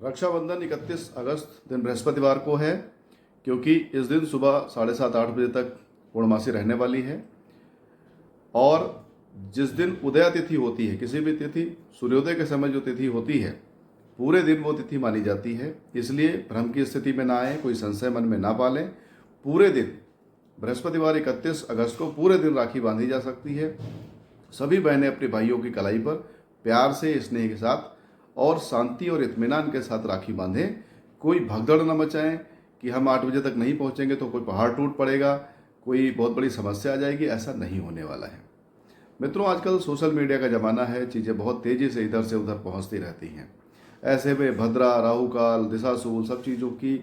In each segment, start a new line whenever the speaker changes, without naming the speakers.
रक्षाबंधन 31 अगस्त दिन बृहस्पतिवार को है, क्योंकि इस दिन सुबह 7:30-8 बजे तक पूर्णमासी रहने वाली है। और जिस दिन उदया तिथि होती है, किसी भी तिथि सूर्योदय के समय जो तिथि होती है, पूरे दिन वो तिथि मानी जाती है। इसलिए भ्रम की स्थिति में ना आए, कोई संशय मन में ना पालें। पूरे दिन बृहस्पतिवार 31 अगस्त को पूरे दिन राखी बांधी जा सकती है। सभी बहनें अपने भाइयों की कलाई पर प्यार से, स्नेह के साथ और शांति और इत्मीनान के साथ राखी बांधें। कोई भगदड़ न मचाएं कि हम 8 बजे तक नहीं पहुंचेंगे तो कोई पहाड़ टूट पड़ेगा, कोई बहुत बड़ी समस्या आ जाएगी। ऐसा नहीं होने वाला है। मित्रों, आजकल सोशल मीडिया का ज़माना है, चीज़ें बहुत तेज़ी से इधर से उधर पहुंचती रहती हैं। ऐसे में भद्रा, राहुकाल, दिशाशूल सब चीज़ों की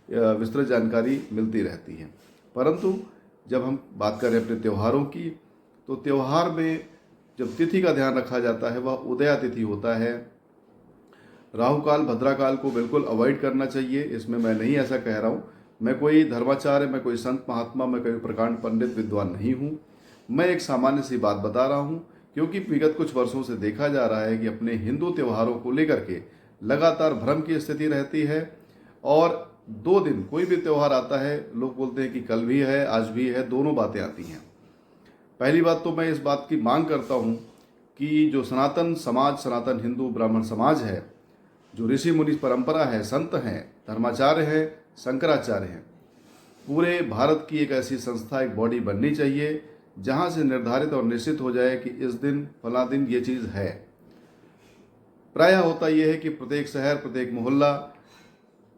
विस्तृत जानकारी मिलती रहती है। परंतु जब हम बात करें अपने त्योहारों की, तो त्यौहार में जब तिथि का ध्यान रखा जाता है वह उदया तिथि होता है। राहुकाल, भद्राकाल को बिल्कुल अवॉइड करना चाहिए। इसमें मैं नहीं ऐसा कह रहा हूँ, मैं कोई धर्माचार्य, मैं कोई संत महात्मा, मैं कोई प्रकांड पंडित विद्वान नहीं हूँ। मैं एक सामान्य सी बात बता रहा हूँ, क्योंकि विगत कुछ वर्षों से देखा जा रहा है कि अपने हिंदू त्योहारों को लेकर के लगातार भ्रम की स्थिति रहती है। और 2 दिन कोई भी त्यौहार आता है, लोग बोलते हैं कि कल भी है, आज भी है, दोनों बातें आती हैं। पहली बात तो मैं इस बात की मांग करता हूँ कि जो सनातन समाज, सनातन हिंदू ब्राह्मण समाज है, जो ऋषि मुनि परंपरा है, संत हैं, धर्माचार्य हैं, शंकराचार्य हैं, पूरे भारत की एक ऐसी संस्था, एक बॉडी बननी चाहिए जहाँ से निर्धारित और निश्चित हो जाए कि इस दिन, फला दिन ये चीज़ है। प्रायः होता यह है कि प्रत्येक शहर, प्रत्येक मोहल्ला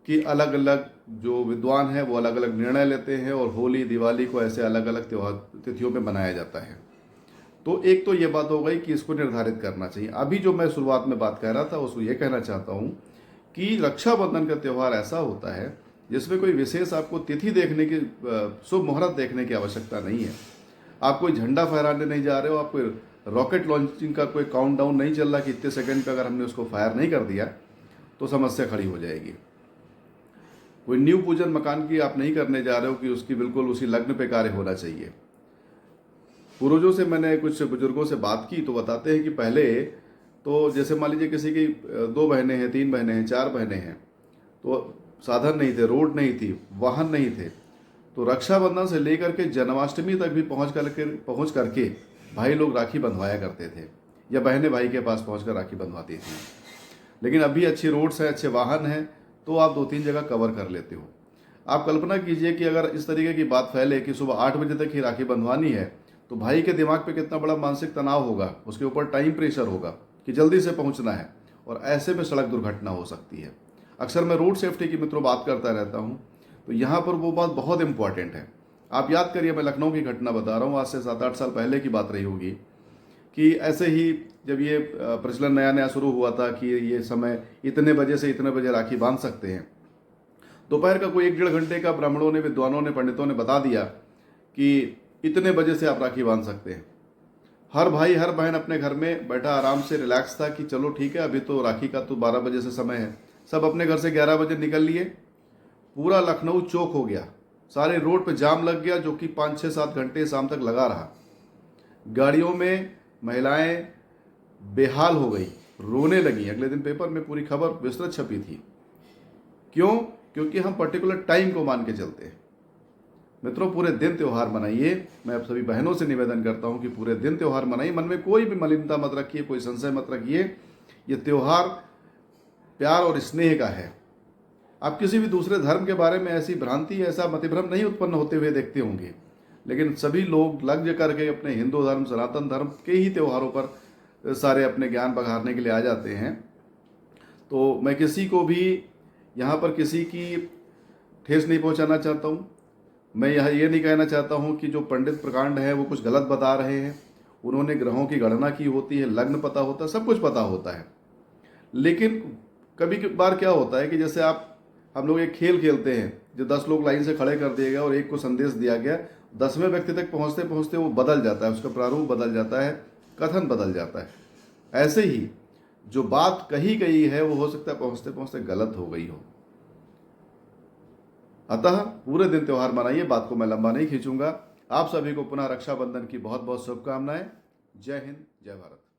की अलग अलग जो विद्वान हैं वो अलग अलग निर्णय लेते हैं और होली, दिवाली को ऐसे अलग अलग त्योहार तिथियों पे मनाया जाता है। तो एक तो ये बात हो गई कि इसको निर्धारित करना चाहिए। अभी जो मैं शुरुआत में बात कह रहा था उसको ये कहना चाहता हूँ कि रक्षाबंधन का त्यौहार ऐसा होता है जिसमें कोई विशेष आपको तिथि देखने की, शुभ मुहूर्त देखने की आवश्यकता नहीं है। आप कोई झंडा फहराने नहीं जा रहे हो, आप कोई रॉकेट लॉन्चिंग का कोई काउंटडाउन नहीं चल रहा कि इतने सेकंड पे अगर हमने उसको फायर नहीं कर दिया तो समस्या खड़ी हो जाएगी। कोई न्यू पूजन मकान की आप नहीं करने जा रहे हो कि उसकी बिल्कुल उसी लग्न पे कार्य होना चाहिए। पूर्वजों से मैंने कुछ बुजुर्गों से बात की तो बताते हैं कि पहले तो जैसे मान लीजिए किसी की 2 बहनें हैं, 3 बहनें हैं, 4 बहनें हैं, तो साधन नहीं थे, रोड नहीं थी, वाहन नहीं थे, तो रक्षाबंधन से लेकर के जन्माष्टमी तक भी पहुंच करके भाई लोग राखी बंधवाया करते थे, या बहनें भाई के पास पहुंचकर राखी बंधवाती थी। लेकिन अभी अच्छी रोड्स हैं, अच्छे वाहन हैं, तो आप 2-3 जगह कवर कर लेते हो। आप कल्पना कीजिए कि अगर इस तरीके की बात फैले कि सुबह 8 बजे तक ही राखी बंधवानी है, तो भाई के दिमाग पे कितना बड़ा मानसिक तनाव होगा, उसके ऊपर टाइम प्रेशर होगा कि जल्दी से पहुंचना है, और ऐसे में सड़क दुर्घटना हो सकती है। अक्सर मैं रोड सेफ्टी की मित्रों बात करता रहता हूं, तो यहाँ पर वो बात बहुत इंपॉर्टेंट है। आप याद करिए, मैं लखनऊ की घटना बता रहा हूँ, आज से 7-8 साल पहले की बात रही होगी कि ऐसे ही जब ये प्रचलन नया नया शुरू हुआ था कि ये समय इतने बजे से इतने बजे राखी बांध सकते हैं, दोपहर का कोई 1-1.5 घंटे का ब्राह्मणों ने, विद्वानों ने, पंडितों ने बता दिया कि इतने बजे से आप राखी बांध सकते हैं। हर भाई, हर बहन अपने घर में बैठा आराम से रिलैक्स था कि चलो ठीक है, अभी तो राखी का तो 12 बजे से समय है। सब अपने घर से 11 बजे निकल लिए। पूरा लखनऊ चौक हो गया, सारे रोड पे जाम लग गया, जो कि 5-6-7 घंटे शाम तक लगा रहा। गाड़ियों में महिलाएं बेहाल हो गई, रोने लगी। अगले दिन पेपर में पूरी खबर विस्तृत छपी थी। क्यों? क्योंकि हम पर्टिकुलर टाइम को मान के चलते हैं। मित्रों, पूरे दिन त्यौहार मनाइए। मैं आप सभी बहनों से निवेदन करता हूं कि पूरे दिन त्यौहार मनाइए। मन में कोई भी मलिनता मत रखिए, कोई संशय मत रखिए। ये त्यौहार प्यार और स्नेह का है। आप किसी भी दूसरे धर्म के बारे में ऐसी भ्रांति, ऐसा मतिभ्रम नहीं उत्पन्न होते हुए देखते होंगे, लेकिन सभी लोग लग करके अपने हिंदू धर्म, सनातन धर्म के ही त्योहारों पर सारे अपने ज्ञान बघारने के लिए आ जाते हैं। तो मैं किसी को भी यहाँ पर किसी की ठेस नहीं पहुँचाना चाहता हूँ। मैं ये नहीं कहना चाहता हूँ कि जो पंडित प्रकांड हैं वो कुछ गलत बता रहे हैं। उन्होंने ग्रहों की गणना की होती है, लग्न पता होता है, सब कुछ पता होता है। लेकिन कभी बार क्या होता है कि जैसे हम लोग एक खेल खेलते हैं, जो 10 लोग लाइन से खड़े कर दिए गए और एक को संदेश दिया गया, 10वें व्यक्ति तक पहुँचते पहुँचते वो बदल जाता है, उसका प्रारूप बदल जाता है, कथन बदल जाता है। ऐसे ही जो बात कही गई है वो हो सकता है पहुँचते पहुँचते गलत हो गई हो। अतः पूरे दिन त्यौहार मनाइए। बात को मैं लंबा नहीं खींचूंगा। आप सभी को पुनः रक्षाबंधन की बहुत बहुत शुभकामनाएं। जय हिंद, जय भारत।